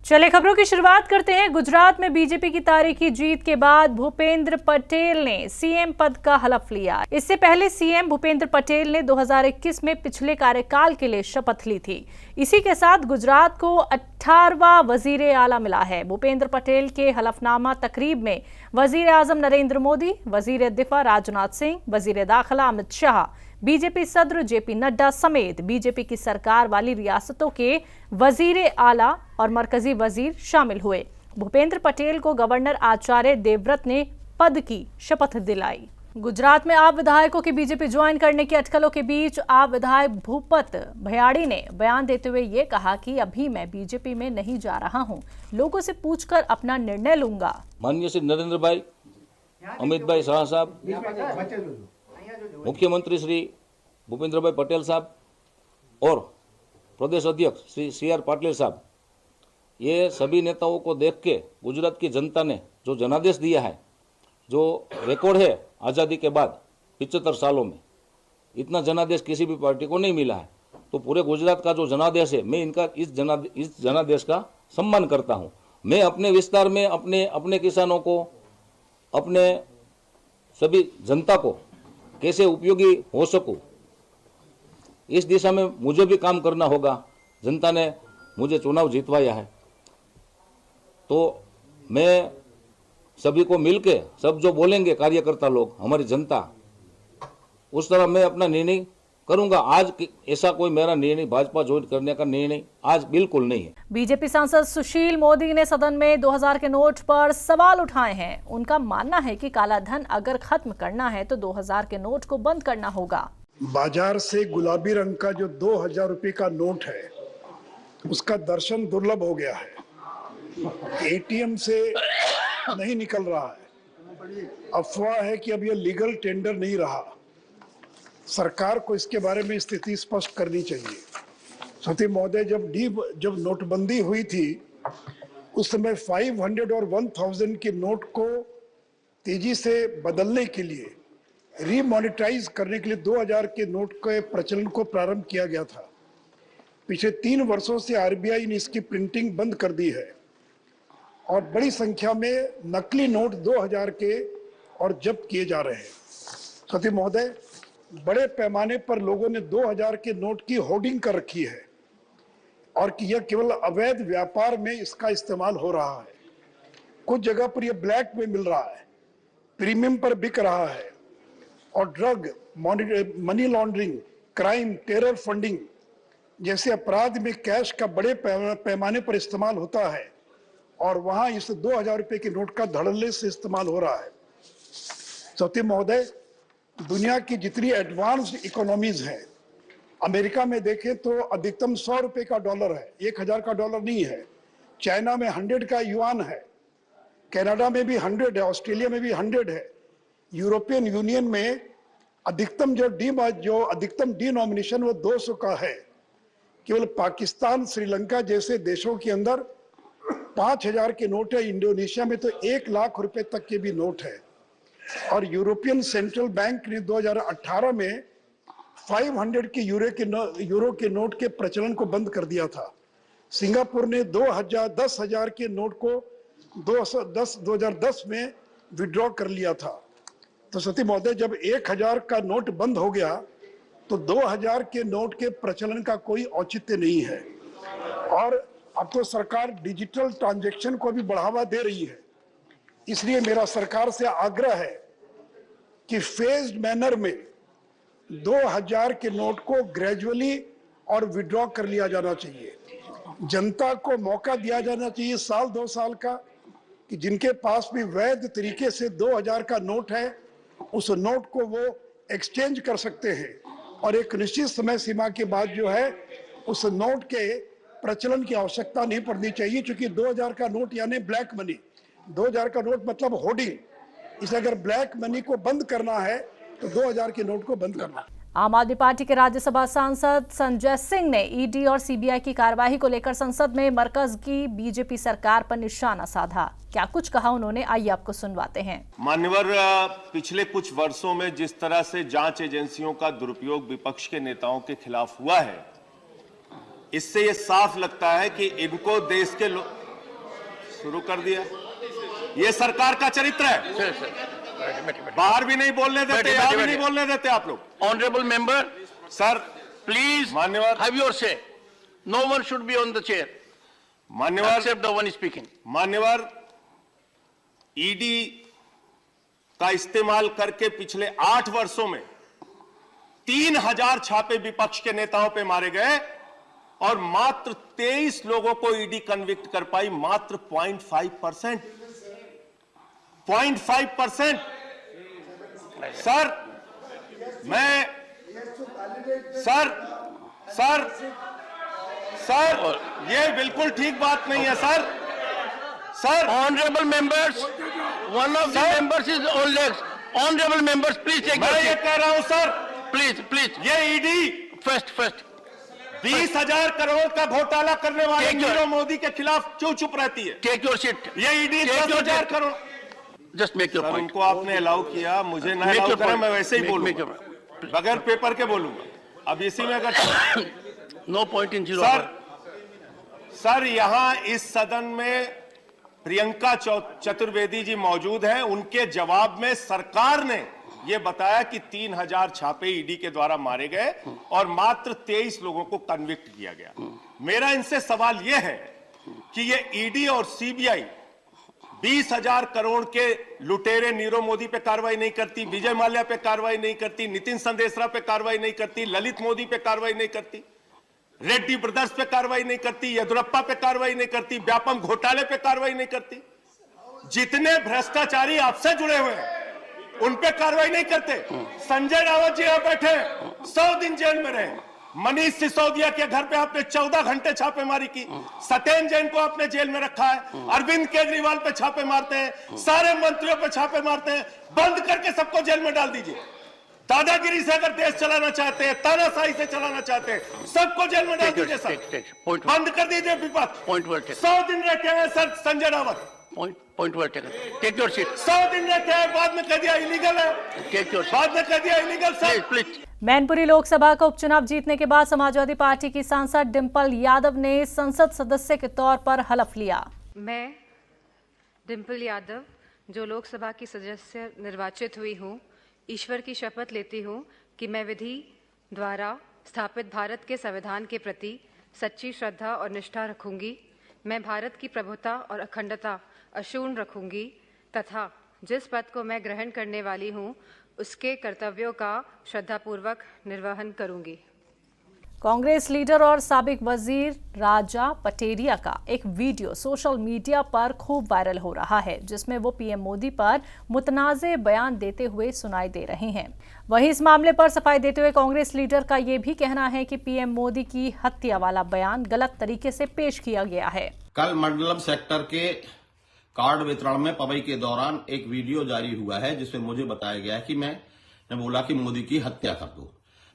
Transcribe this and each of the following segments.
चले खबरों की शुरुआत करते हैं। गुजरात में बीजेपी की तारीखी जीत के बाद भूपेंद्र पटेल ने सीएम पद का हलफ लिया। इससे पहले सीएम भूपेंद्र पटेल ने 2021 में पिछले कार्यकाल के लिए शपथ ली थी। इसी के साथ गुजरात को 18वां वजीर आला मिला है। भूपेंद्र पटेल के हलफनामा तकरीब में वजीर आजम नरेंद्र मोदी, वजीर दिफा राजनाथ सिंह, वजीर दाखिला अमित शाह, बीजेपी सदर जेपी नड्डा समेत बीजेपी की सरकार वाली रियासतों के वजीर आला और मरकजी वजीर शामिल हुए। भूपेंद्र पटेल को गवर्नर आचार्य देवव्रत ने पद की शपथ दिलाई। गुजरात में आप विधायकों की बीजेपी ज्वाइन करने की अटकलों के बीच आप विधायक भूपत भयाड़ी ने बयान देते हुए ये कहा कि अभी मैं बीजेपी में नहीं जा रहा हूं, लोगों से पूछकर अपना निर्णय लूंगा। माननीय श्री नरेंद्र भाई, अमित भाई शाह साहब, मुख्यमंत्री श्री भूपेंद्र भाई पटेल साहब और प्रदेश अध्यक्ष श्री CR पाटिल साहब, ये सभी नेताओं को देख के गुजरात की जनता ने जो जनादेश दिया है, जो रिकॉर्ड है आज़ादी के बाद 75 सालों में, इतना जनादेश किसी भी पार्टी को नहीं मिला है। तो पूरे गुजरात का जो जनादेश है, मैं इनका इस जनादेश का सम्मान करता हूँ। मैं अपने विस्तार में अपने किसानों को, अपने सभी जनता को कैसे उपयोगी हो सकूं, इस दिशा में मुझे भी काम करना होगा। जनता ने मुझे चुनाव जितवाया है, तो मैं सभी को मिलके सब जो बोलेंगे कार्यकर्ता लोग, हमारी जनता, उस तरह मैं अपना निर्णय करूंगा। आज ऐसा कोई मेरा निर्णय भाजपा ज्वाइन करने का निर्णय आज बिल्कुल नहीं है। बीजेपी सांसद सुशील मोदी ने सदन में 2000 के नोट पर सवाल उठाए हैं। उनका मानना है कि काला धन अगर खत्म करना है तो 2000 के नोट को बंद करना होगा। बाजार से गुलाबी रंग का जो 2000 रुपए का नोट है, उसका दर्शन दुर्लभ हो गया है। ATM से नहीं निकल रहा है। अफवाह है कि अब यह लीगल टेंडर नहीं रहा। सरकार को इसके बारे में स्थिति स्पष्ट करनी चाहिए। सती महोदय, जब नोटबंदी हुई थी, उस समय 500 और 1000 के नोट को तेजी से बदलने के लिए, रीमॉनिटाइज करने के लिए 2000 के नोट के प्रचलन को प्रारंभ किया गया था। पिछले 3 वर्षों से RBI ने इसकी प्रिंटिंग बंद कर दी है और बड़ी संख्या में नकली नोट 2000 के और जब्त किए जा रहे हैं। सती महोदय, बड़े पैमाने पर लोगों ने 2000 के नोट की होर्डिंग कर रखी है और कि यह केवल अवैध व्यापार में इसका इस्तेमाल हो रहा है। कुछ जगह पर यह ब्लैक में मिल रहा है, प्रीमियम पर बिक रहा है और drug, money laundering, crime, terror funding जैसे अपराध में कैश का बड़े पैमाने पर इस्तेमाल होता है और वहां इस 2000 रुपए के नोट का धड़ल्ले से इस्तेमाल हो रहा है। सती महोदय, दुनिया की जितनी एडवांस्ड इकोनॉमीज हैं, अमेरिका में देखें तो अधिकतम 100 रुपए का डॉलर है, 1000 का डॉलर नहीं है। चाइना में 100 का युआन है, कनाडा में भी 100 है, ऑस्ट्रेलिया में भी 100 है। यूरोपियन यूनियन में अधिकतम जो अधिकतम डिनोमिनेशन वो 200 का है। केवल पाकिस्तान, श्रीलंका जैसे देशों के अंदर 5000 के नोट है। इंडोनेशिया में तो 1 लाख रुपए तक के भी नोट है। और यूरोपियन सेंट्रल बैंक ने 2018 में 500 के यूरो के नोट के प्रचलन को बंद कर दिया था। सिंगापुर ने 10,000 के नोट को 2010 में विड्रॉ कर लिया था। तो सती महोदय, जब 1000 का नोट बंद हो गया तो 2000 के नोट के प्रचलन का कोई औचित्य नहीं है। और अब तो सरकार डिजिटल ट्रांजैक्शन को भी बढ़ावा दे रही है। इसलिए मेरा सरकार से आग्रह है कि फेज्ड मैनर में 2000 के नोट को ग्रेजुअली और विड्रॉ कर लिया जाना चाहिए। जनता को मौका दिया जाना चाहिए 1-2 साल का, कि जिनके पास भी वैध तरीके से 2000 का नोट है, उस नोट को वो एक्सचेंज कर सकते हैं और एक निश्चित समय सीमा के बाद जो है उस नोट के प्रचलन की आवश्यकता नहीं पड़नी चाहिए। क्योंकि 2000 का नोट यानी ब्लैक मनी, 2000 का नोट मतलब होर्डिंग। इसे अगर ब्लैक मनी को बंद करना है तो 2000 के नोट को बंद करना। आम आदमी पार्टी के राज्यसभा सांसद संजय सिंह ने ईडी और सीबीआई की कार्रवाई को लेकर संसद में मरकज की बीजेपी सरकार पर निशाना साधा। क्या कुछ कहा उन्होंने, आइए आपको सुनवाते हैं। मान्यवर, पिछले कुछ वर्षों में जिस तरह से जांच एजेंसियों का दुरुपयोग विपक्ष के नेताओं के खिलाफ हुआ है, इससे ये साफ लगता है कि इनको शुरू कर दिया। ये सरकार का चरित्र है। बाहर भी नहीं बोलने देते, यहाँ भी नहीं बोलने देते आप लोग। ऑनरेबल मेंबर सर प्लीज मान्यवर, have your say. No one should be on the chair मान्यवर, एक्सेप्ट द वन स्पीकिंग। मान्यवर, ईडी का इस्तेमाल करके पिछले 8 वर्षों में 3000 छापे विपक्ष के नेताओं पे मारे गए और मात्र 23 लोगों को ईडी कन्विक्ट कर पाई, मात्र 0.5%। 0.5%। सर मैं सर ये बिल्कुल ठीक बात नहीं है sir. Sir honourable members, one of the members is on legs. Honourable members please take मैं ये कह रहा हूं सर, प्लीज ये ईडी फर्स्ट 20,000 करोड़ का घोटाला करने वाले नीरव मोदी के खिलाफ क्यों चुप रहती है? Take your seat. ये ED 10,000 crore. Just make your point. उनको आपने अलाउ किया, मुझे ना अलाउ करें, मैं वैसे ही बोलूंगा, बगैर पेपर के बोलूंगा। अब इसी में अगर no point in zero. Sir यहां इस सदन में प्रियंका चतुर्वेदी जी मौजूद हैं। उनके जवाब में सरकार ने यह बताया कि 3000 छापे ईडी के द्वारा मारे गए और मात्र 23 लोगों को कन्विक्ट किया गया। मेरा इनसे सवाल यह है कि ये ईडी और सीबीआई 20,000 करोड़ के लुटेरे नीरव मोदी पे कार्रवाई नहीं करती, विजय माल्या पे कार्रवाई नहीं करती, नितिन संदेशरा पे कार्रवाई नहीं करती, ललित मोदी पे कार्रवाई नहीं करती, रेड्डी ब्रदर्स पे कार्रवाई नहीं करती, येदुरप्पा पे कार्रवाई नहीं करती, व्यापम घोटाले पे कार्रवाई नहीं करती। जितने भ्रष्टाचारी आपसे जुड़े हुए हैं उन पे कार्रवाई नहीं करते। संजय रावत जी यहां बैठे 100 दिन जेल में रहे। मनीष सिसोदिया के घर पे आपने 14 घंटे छापेमारी की। सत्येंद्र जैन को आपने जेल में रखा है। अरविंद केजरीवाल पे छापे मारते हैं, सारे मंत्रियों पे छापे मारते हैं। बंद करके सबको जेल में डाल दीजिए। दादागिरी से अगर देश चलाना चाहते हैं, तानाशाही से चलाना चाहते हैं, सबको जेल में डाल दीजिए सर। बंद कर दीजिए विपक्ष। 100 दिन रखे हैं sir Sanjay Raut. Point well taken. Take your seat. 100 दिन रखे हैं, बाद में कह दिया इलीगल है। Take your seat. बाद में कह दिया illegal sir. Please. Mainpuri Lok Sabha का उपचुनाव जीतने के बाद समाजवादी पार्टी की सांसद डिंपल यादव ने संसद सदस्य के तौर पर हलफ लिया। मैं डिंपल यादव, जो लोकसभा की सदस्य निर्वाचित हुई हूँ, ईश्वर की शपथ लेती हूँ कि मैं विधि द्वारा स्थापित भारत के संविधान के प्रति सच्ची श्रद्धा और निष्ठा रखूंगी। मैं भारत की प्रभुता और अखंडता अक्षुण्ण रखूंगी तथा जिस पद को मैं ग्रहण करने वाली हूँ उसके कर्तव्यों का श्रद्धापूर्वक निर्वहन करूंगी। कांग्रेस लीडर और साबिक वजीर राजा पटेरिया का एक वीडियो सोशल मीडिया पर खूब वायरल हो रहा है, जिसमें वो पीएम मोदी पर मुतनाज़े बयान देते हुए सुनाई दे रहे हैं। वहीं इस मामले पर सफाई देते हुए कांग्रेस लीडर का ये भी कहना है कि पीएम मोदी की हत्या वाला बयान गलत तरीके से पेश किया गया है। कल मंडलम सेक्टर के कार्ड वितरण में पवई के दौरान एक वीडियो जारी हुआ है, जिसमें मुझे बताया गया है कि मैंने बोला कि मोदी की हत्या कर दो।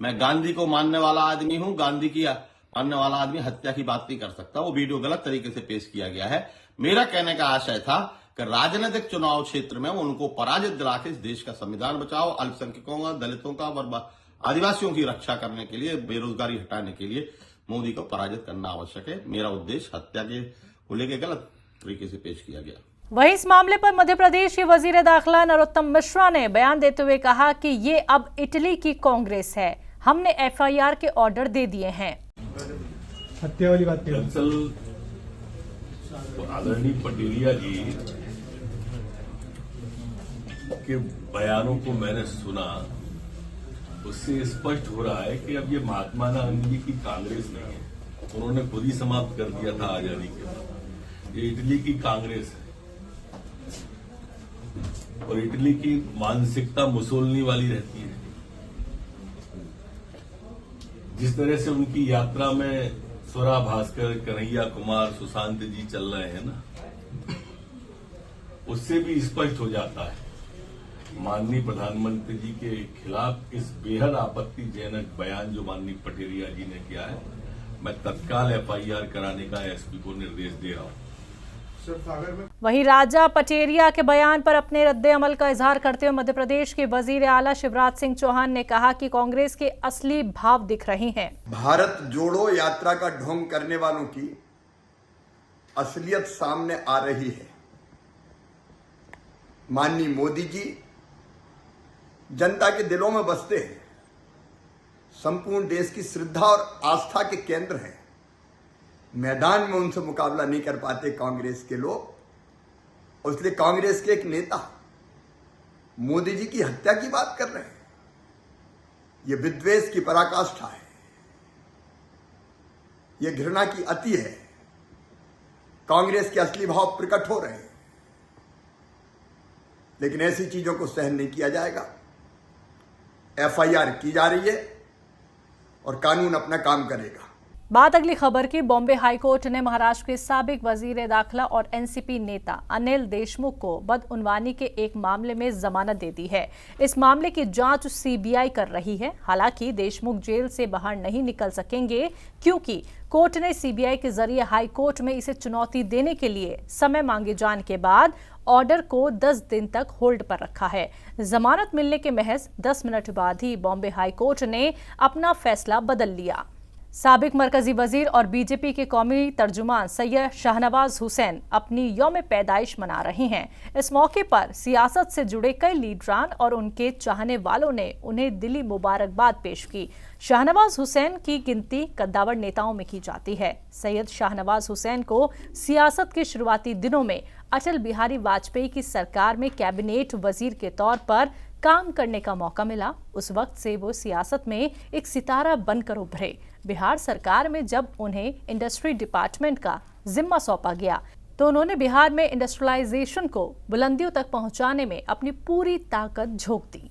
मैं गांधी को मानने वाला आदमी हूं, गांधी की मानने वाला आदमी हत्या की बात नहीं कर सकता। वो वीडियो गलत तरीके से पेश किया गया है। मेरा कहने का आशय था कि राजनीतिक चुनाव क्षेत्र में उनको पराजित दिला के इस देश का संविधान बचाओ, अल्पसंख्यकों का, दलितों का और आदिवासियों की रक्षा करने के लिए, बेरोजगारी हटाने के लिए मोदी को पराजित करना आवश्यक है। मेरा उद्देश्य हत्या के को लेकर गलत तरीके से पेश किया गया। वहीं इस मामले पर मध्य प्रदेश के वजीर दाखिला नरोत्तम मिश्रा ने बयान देते हुए कहा कि ये अब इटली की कांग्रेस है, हमने एफआईआर के ऑर्डर दे दिए हैं। हत्या वाली बात दरअसल आदरणीय पटेलिया जी के बयानों को मैंने सुना, उससे स्पष्ट हो रहा है कि अब ये महात्मा गांधी की कांग्रेस नहीं है। उन्होंने खुद ही समाप्त कर दिया था आजादी के बाद। ये इटली की कांग्रेस है और इटली की मानसिकता मुसोलिनी वाली रहती है। जिस तरह से उनकी यात्रा में स्वरा भास्कर, कन्हैया कुमार, सुशांत जी चल रहे हैं ना, उससे भी स्पष्ट हो जाता है माननीय प्रधानमंत्री जी के खिलाफ इस बेहद आपत्तिजनक बयान जो माननीय पटेरिया जी ने किया है, मैं तत्काल एफआईआर कराने का एसपी को निर्देश दे रहा हूं। वहीं राजा पटेरिया के बयान पर अपने रद्दे अमल का इजहार करते हुए मध्य प्रदेश के वजीर आला शिवराज सिंह चौहान ने कहा कि कांग्रेस के असली भाव दिख रहे हैं। भारत जोड़ो यात्रा का ढोंग करने वालों की असलियत सामने आ रही है। माननीय मोदी जी जनता के दिलों में बसते हैं, संपूर्ण देश की श्रद्धा और आस्था के केंद्र हैं। मैदान में उनसे मुकाबला नहीं कर पाते कांग्रेस के लोग, और इसलिए कांग्रेस के एक नेता मोदी जी की हत्या की बात कर रहे हैं। यह विद्वेष की पराकाष्ठा है, यह घृणा की अति है। कांग्रेस के असली भाव प्रकट हो रहे हैं, लेकिन ऐसी चीजों को सहन नहीं किया जाएगा। एफआईआर की जा रही है और कानून अपना काम करेगा। बात अगली खबर की। बॉम्बे हाईकोर्ट ने महाराष्ट्र के साबिक वजीर दाखिला और एनसीपी नेता अनिल देशमुख को बदउनवानी के एक मामले में जमानत दे दी है। इस मामले की जांच सीबीआई कर रही है। हालांकि देशमुख जेल से बाहर नहीं निकल सकेंगे, क्योंकि कोर्ट ने सीबीआई के जरिए हाईकोर्ट में इसे चुनौती देने के लिए समय मांगे जाने के बाद ऑर्डर को 10 दिन तक होल्ड पर रखा है। जमानत मिलने के महज 10 मिनट बाद ही बॉम्बे हाईकोर्ट ने अपना फैसला बदल लिया। साबिक मरकजी वजीर और बीजेपी के कौमी तर्जुमान सैयद शाहनवाज हुसैन अपनी यौम पैदाइश मना रहे हैं। इस मौके पर सियासत से जुड़े कई लीडरान और उनके चाहने वालों ने उन्हें दिली मुबारकबाद पेश की। शाहनवाज हुसैन की गिनती कद्दावर नेताओं में की जाती है। सैयद शाहनवाज हुसैन को सियासत के शुरुआती दिनों में अटल बिहारी वाजपेयी की सरकार में कैबिनेट वजीर के तौर पर काम करने का मौका मिला। उस वक्त से वो सियासत में एक सितारा बनकर उभरे। बिहार सरकार में जब उन्हें इंडस्ट्री डिपार्टमेंट का जिम्मा सौंपा गया तो उन्होंने बिहार में इंडस्ट्रियलाइजेशन को बुलंदियों तक पहुंचाने में अपनी पूरी ताकत झोंक दी।